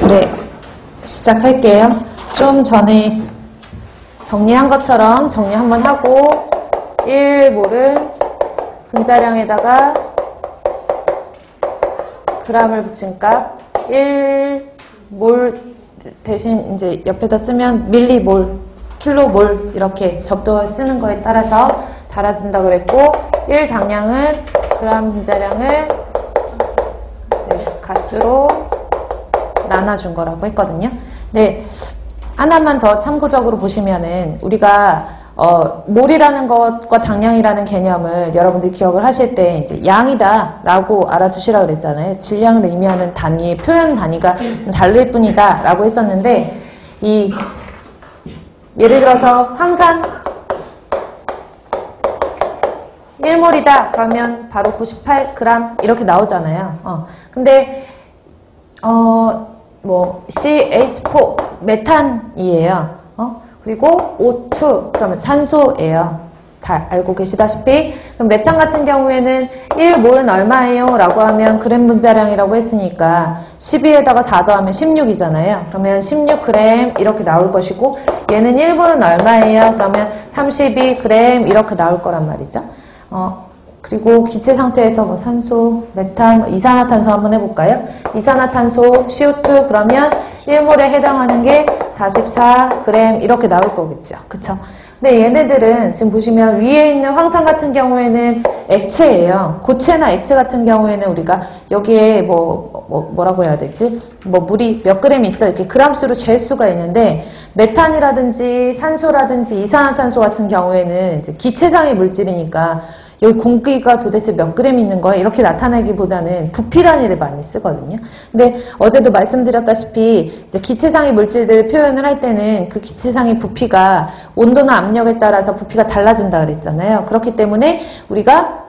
네, 시작할게요. 좀 전에 정리한 것처럼 정리 한번 하고 1몰은 분자량에다가 g을 붙인 값 1몰 대신 이제 옆에다 쓰면 밀리몰, 킬로몰 이렇게 접두어 쓰는 거에 따라서 달아준다 그랬고 1당량은 g 분자량을 가수로 나눠준 거라고 했거든요. 네, 하나만 더 참고적으로 보시면은 우리가 몰이라는 것과 당량이라는 개념을 여러분들이 기억을 하실 때 이제 양이다 라고 알아두시라고 그랬잖아요. 질량을 의미하는 단위, 표현 단위가 다를 뿐이다 라고 했었는데 예를 들어서 황산 1몰이다 그러면 바로 98g 이렇게 나오잖아요. 근데 뭐 CH4 메탄이에요. 그리고 O2 그러면 산소예요. 다 알고 계시다시피 그럼 메탄 같은 경우에는 1몰은 얼마예요? 라고 하면 그램 분자량이라고 했으니까 12에다가 4 더하면 16이잖아요. 그러면 16g 이렇게 나올 것이고 얘는 1몰은 얼마예요? 그러면 32g 이렇게 나올 거란 말이죠. 그리고 기체 상태에서 뭐 산소, 메탄, 이산화탄소 한번 해볼까요? 이산화탄소 CO2 그러면 1몰에 해당하는 게 44g 이렇게 나올 거겠죠. 그쵸? 근데 얘네들은 지금 보시면 위에 있는 황산 같은 경우에는 액체예요. 고체나 액체 같은 경우에는 우리가 여기에 뭐라고 해야 되지? 뭐 물이 몇 그램 있어 이렇게 그람수로 잴 수가 있는데 메탄이라든지 산소라든지 이산화탄소 같은 경우에는 이제 기체상의 물질이니까 여기 공기가 도대체 몇 그램 있는 거야? 이렇게 나타내기보다는 부피 단위를 많이 쓰거든요. 근데 어제도 말씀드렸다시피 이제 기체상의 물질들 표현을 할 때는 그 기체상의 부피가 온도나 압력에 따라서 부피가 달라진다 그랬잖아요. 그렇기 때문에 우리가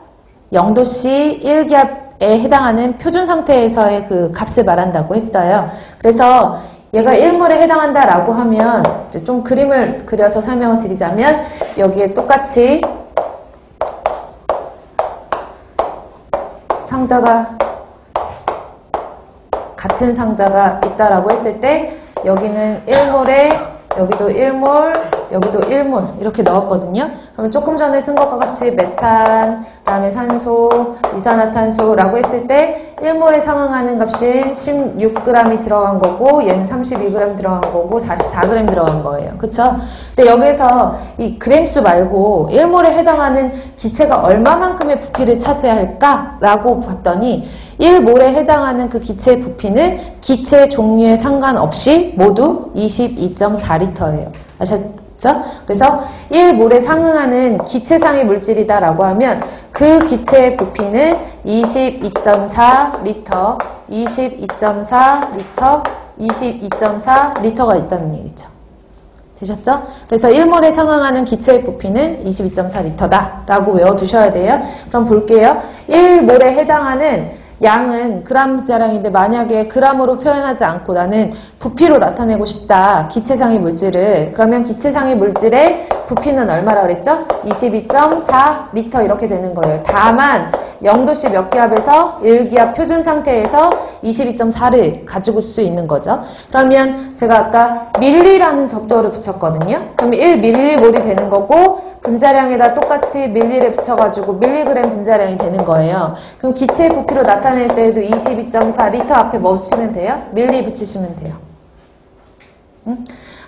0도씨 1기압에 해당하는 표준 상태에서의 그 값을 말한다고 했어요. 그래서 얘가 1몰에 해당한다라고 하면 이제 좀 그림을 그려서 설명을 드리자면 여기에 똑같이 상자가 같은 상자가 있다라고 했을 때 여기는 1몰에 여기도 1몰 여기도 1몰 이렇게 넣었거든요. 그러면 조금 전에 쓴 것과 같이 메탄, 그다음에 산소, 이산화탄소라고 했을 때 1몰에 상응하는 값인 16g이 들어간 거고 얘는 32g 들어간 거고 44g 들어간 거예요. 그쵸? 근데 여기서 이 그램수 말고 1몰에 해당하는 기체가 얼마만큼의 부피를 차지할까라고 봤더니 1몰에 해당하는 그 기체의 부피는 기체 종류에 상관없이 모두 22.4L예요. 아셨죠? 그래서 1몰에 상응하는 기체상의 물질이다 라고 하면 그 기체의 부피는 22.4L, 22.4L, 22.4L가 있다는 얘기죠. 되셨죠? 그래서 1몰에 상응하는 기체의 부피는 22.4L다 라고 외워두셔야 돼요. 그럼 볼게요. 1몰에 해당하는 양은 그램 분자량인데 만약에 그램으로 표현하지 않고 나는 부피로 나타내고 싶다. 기체상의 물질을. 그러면 기체상의 물질의 부피는 얼마라 그랬죠? 22.4L 이렇게 되는 거예요. 다만 0도씨 몇 기압에서 1기압 표준 상태에서 22.4를 가지고 수 있는 거죠. 그러면 제가 아까 밀리라는 접두어를 붙였거든요. 그럼 1밀리몰이 되는 거고 분자량에다 똑같이 밀리를 붙여가지고 밀리그램 분자량이 되는 거예요. 그럼 기체의 부피로 나타낼 때에도 22.4L 앞에 뭐 붙이면 돼요? 밀리 붙이시면 돼요.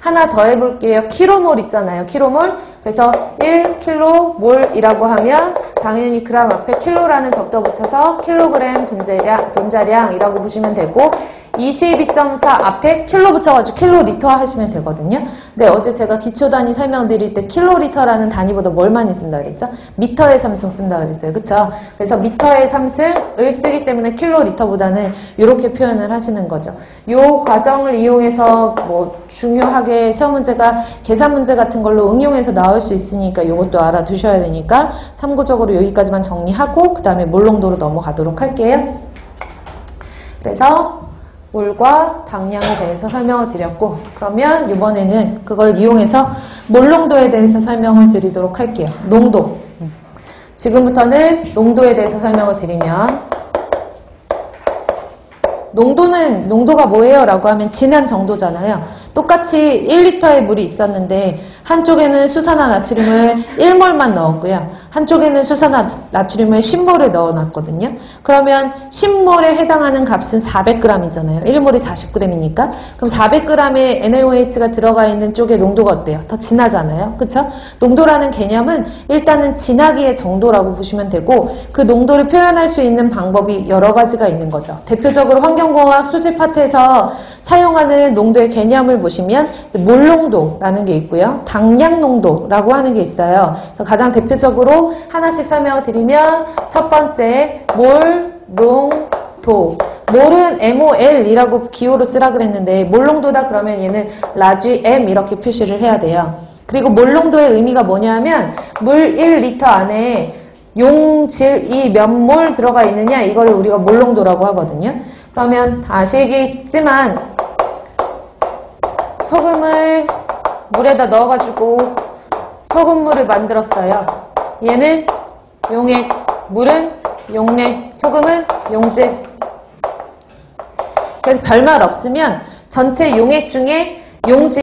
하나 더 해볼게요. 킬로몰 있잖아요. 킬로몰. 그래서 1킬로몰이라고 하면 당연히 그램 앞에 킬로라는 접두어 붙여서 킬로그램 분자량이라고 보시면 되고 22.4 앞에 킬로 붙여가지고 킬로리터 하시면 되거든요. 근데 어제 제가 기초단위 설명드릴 때 킬로리터라는 단위보다 뭘 많이 쓴다 그랬죠? 미터의 3승 쓴다 그랬어요. 그쵸? 그래서 미터의 3승을 쓰기 때문에 킬로리터보다는 이렇게 표현을 하시는 거죠. 요 과정을 이용해서 뭐 중요하게 시험 문제가 계산 문제 같은 걸로 응용해서 나올 수 있으니까 이것도 알아두셔야 되니까 참고적으로 여기까지만 정리하고 그 다음에 몰농도로 넘어가도록 할게요. 그래서 몰과 당량에 대해서 설명을 드렸고 그러면 이번에는 그걸 이용해서 몰농도에 대해서 설명을 드리도록 할게요. 농도. 지금부터는 농도에 대해서 설명을 드리면 농도가 뭐예요? 라고 하면 진한 정도잖아요. 똑같이 1리터의 물이 있었는데 한쪽에는 수산화나트륨을 1몰만 넣었고요. 한쪽에는 수산화나트륨을 10몰을 넣어놨거든요. 그러면 10몰에 해당하는 값은 400g이잖아요. 1몰이 40g이니까. 그럼 400g의 NaOH가 들어가 있는 쪽의 농도가 어때요? 더 진하잖아요. 그쵸? 농도라는 개념은 일단은 진하기의 정도라고 보시면 되고 그 농도를 표현할 수 있는 방법이 여러 가지가 있는 거죠. 대표적으로 환경공학 수질 파트에서 사용하는 농도의 개념을 보시면 몰농도라는 게 있고요. 당량농도라고 하는 게 있어요. 그래서 가장 대표적으로 하나씩 설명을 드리면 첫 번째 몰농도. 몰은 MOL이라고 기호로 쓰라 그랬는데 몰농도다 그러면 얘는 라쥐 M 이렇게 표시를 해야 돼요. 그리고 몰농도의 의미가 뭐냐면 물 1리터 안에 용질이 몇 몰 들어가 있느냐 이거를 우리가 몰농도라고 하거든요. 그러면 다 아시겠지만 소금을 물에다 넣어가지고 소금물을 만들었어요. 얘는 용액, 물은 용액, 소금은 용질. 그래서 별말 없으면 전체 용액 중에 용질